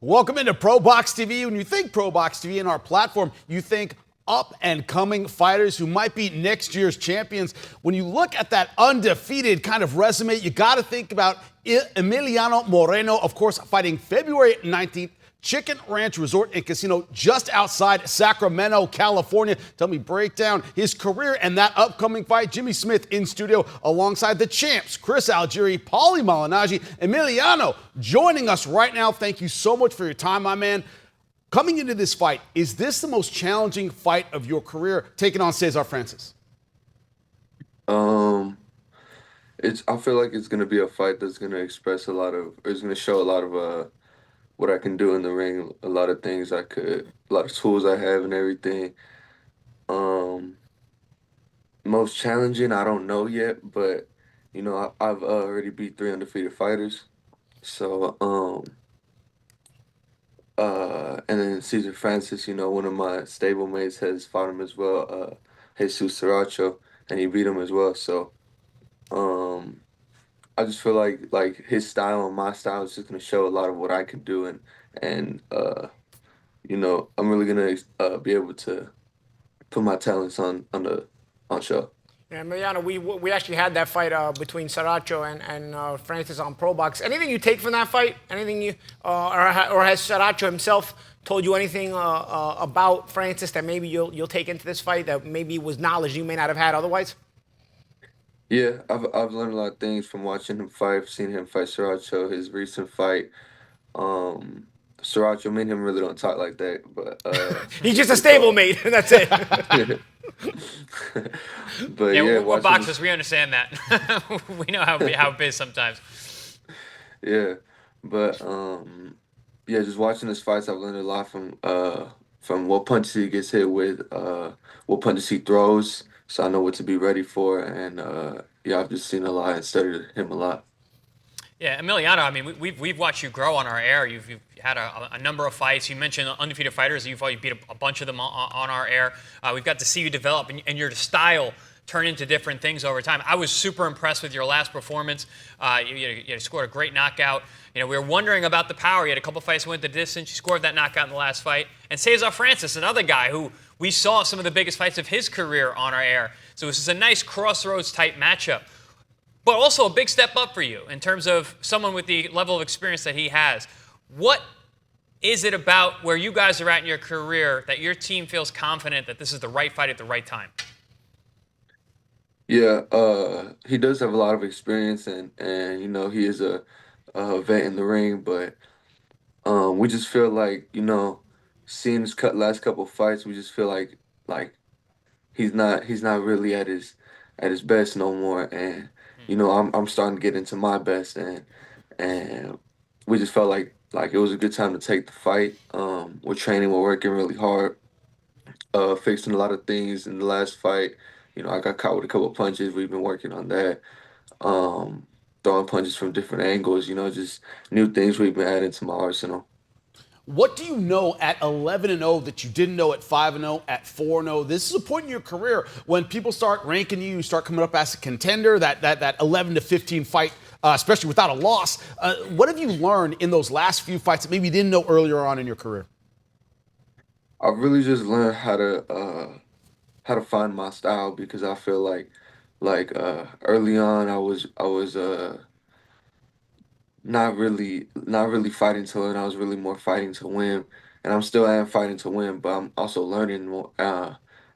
Welcome into ProBox TV. When you think ProBox TV and our platform, you think up and coming fighters who might be next year's champions. When you look at that undefeated kind of resume, you got to think about Emiliano Moreno, of course, fighting February 19th. Chicken Ranch Resort and Casino just outside Sacramento, California. Tell me, break down his career and that upcoming fight. Jimmy Smith in studio alongside the champs, Chris Algieri, Paulie Malignaggi, Emiliano joining us right now. Thank you so much for your time, my man. Coming into this fight, is this the most challenging fight of your career, taking on Cesar Francis? I feel like it's gonna be a fight that's gonna express a lot of, it's gonna show a lot of what I can do in the ring, a lot of things a lot of tools I have and everything. Um, Most challenging, I don't know yet, but I've already beat three undefeated fighters. So, and then Cesar Francis, one of my stablemates has fought him as well, Jesus Sriracha, and he beat him as well. So, um, I just feel like his style and my style is just gonna show a lot of what I can do, and I'm really gonna be able to put my talents on show. Yeah, Emiliano, we actually had that fight between Saracho and Francis on ProBox. Anything you take from that fight? Anything you or has Saracho himself told you anything about Francis that maybe you'll take into this fight that maybe was knowledge you may not have had otherwise? Yeah, I've learned a lot of things from watching him fight, seen him fight Sriracha, his recent fight. Um, Sriracha, me and him really don't talk like that, but He's just a we talk. stablemate. That's it. But Yeah, yeah, we're watching boxers. this, We understand that. We know how it is sometimes. yeah, but yeah, just watching his fights, I've learned a lot from what punches he gets hit with, what punches he throws, so I know what to be ready for, and yeah, I've just seen a lot and studied him a lot. Yeah, Emiliano. I mean, we've watched you grow on our air. You've had a number of fights. You mentioned undefeated fighters. You've beat a bunch of them on our air. We've got to see you develop and your style turn into different things over time. I was super impressed with your last performance. You scored a great knockout. We were wondering about the power. You had a couple fights that went the distance. You scored that knockout in the last fight. And Cesar Francis, another guy who we saw some of the biggest fights of his career on our air. So this is a nice crossroads type matchup. But also a big step up for you in terms of someone with the level of experience that he has. What is it about where you guys are at in your career that your team feels confident that this is the right fight at the right time? Yeah, he does have a lot of experience, and he is a vet in the ring, but we just feel like seeing his last couple fights, we just feel like he's not really at his best no more, and I'm starting to get into my best, and we just felt like it was a good time to take the fight. We're training, we're working really hard, fixing a lot of things in the last fight. I got caught with a couple of punches. We've been working on that. Um, Throwing punches from different angles. Just new things we've been adding to my arsenal. What do you know at 11-0 that you didn't know at 5-0, at 4-0? This is a point in your career when people start ranking you, you start coming up as a contender, that 11 to 15 fight, especially without a loss. What have you learned in those last few fights that maybe you didn't know earlier on in your career? I've really just learned how to find my style because I feel like early on I was not really fighting to win. I was really more fighting to win, and I'm still am fighting to win, but I'm also learning more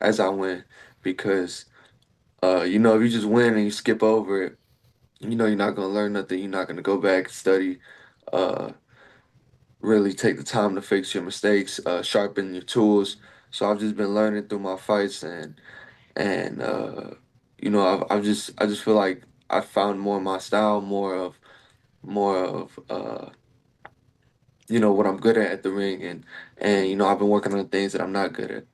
as I win because if you just win and you skip over it, you're not gonna learn nothing. You're not gonna go back, study, uh, really take the time to fix your mistakes, sharpen your tools. So I've just been learning through my fights, and I just feel like I found more of my style, more of what I'm good at the ring, and I've been working on things that I'm not good at.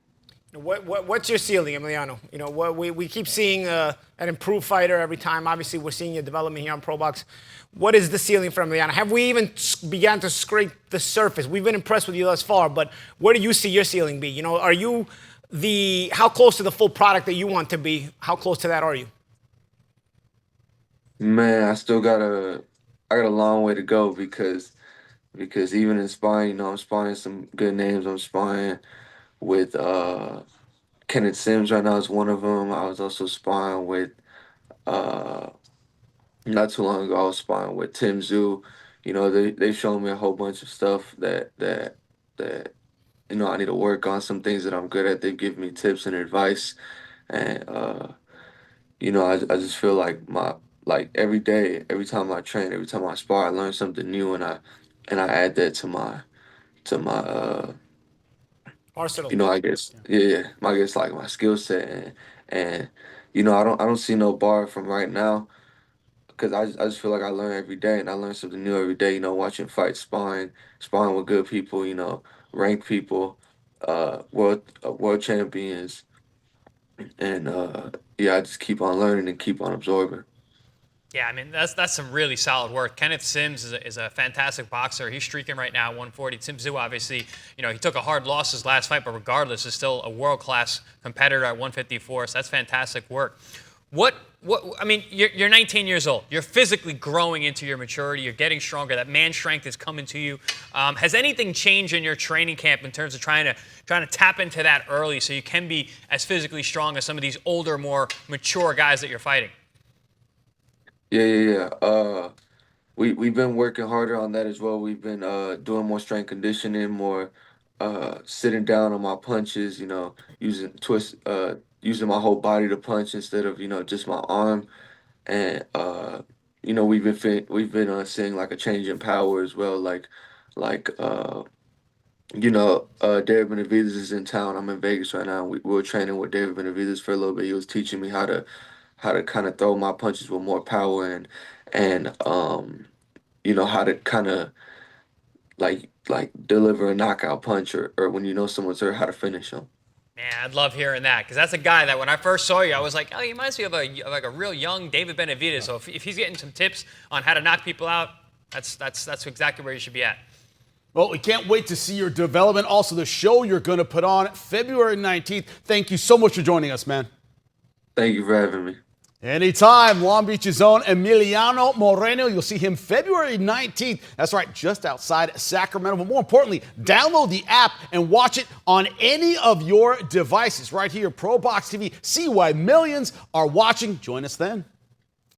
What's your ceiling, Emiliano? What we keep seeing an improved fighter every time. Obviously, we're seeing your development here on ProBox. What is the ceiling for Emiliano? Have we even began to scrape the surface? We've been impressed with you thus far, but where do you see your ceiling be? Are you how close to the full product that you want to be? How close to that are you? Man, I got a long way to go because because even in sparring, you know, I'm sparring some good names. I'm sparring with Kenneth Sims right now is one of them. I was also sparring with uh, not too long ago. I was sparring with Tim Zhu. You know, they shown me a whole bunch of stuff that you know I need to work on. Some things that I'm good at. They give me tips and advice, and you know, I just feel like every day, every time I train, every time I spar, I learn something new, and I add that to my Arsenal. you know, I guess yeah, I guess like my skill set, and you know, I don't see no bar from right now because I just feel like I learn every day, and I learn something new every day. You know, watching fights, sparring with good people, you know, ranked people, world champions, and yeah, I just keep on learning and keep on absorbing. Yeah, I mean that's some really solid work. Kenneth Sims is a fantastic boxer. He's streaking right now at 140. Tim Tszyu, obviously, you know, he took a hard loss his last fight, but regardless, is still a world-class competitor at 154. So that's fantastic work. What I mean, you're 19 years old. You're physically growing into your maturity. You're getting stronger. That man strength is coming to you. Has anything changed in your training camp in terms of trying to tap into that early so you can be as physically strong as some of these older, more mature guys that you're fighting? Yeah. We've been working harder on that as well. We've been doing more strength conditioning, more sitting down on my punches, you know, using my whole body to punch instead of, you know, just my arm. And you know, we've been seeing like a change in power as well. Like you know, David Benavidez is in town. I'm in Vegas right now. We were training with David Benavidez for a little bit. He was teaching me how to kind of throw my punches with more power and you know how to kind of like deliver a knockout punch or when you know someone's hurt, how to finish them. Man, I'd love hearing that because that's a guy that when I first saw you, I was like, oh, he reminds me of a real young David Benavidez. So if he's getting some tips on how to knock people out, that's exactly where you should be at. Well, we can't wait to see your development. Also, the show you're going to put on February 19th. Thank you so much for joining us, man. Thank you for having me. Anytime, Long Beach's own Emiliano Moreno. You'll see him February 19th. That's right, just outside Sacramento. But more importantly, download the app and watch it on any of your devices. Right here, ProBox TV. See why millions are watching. Join us then.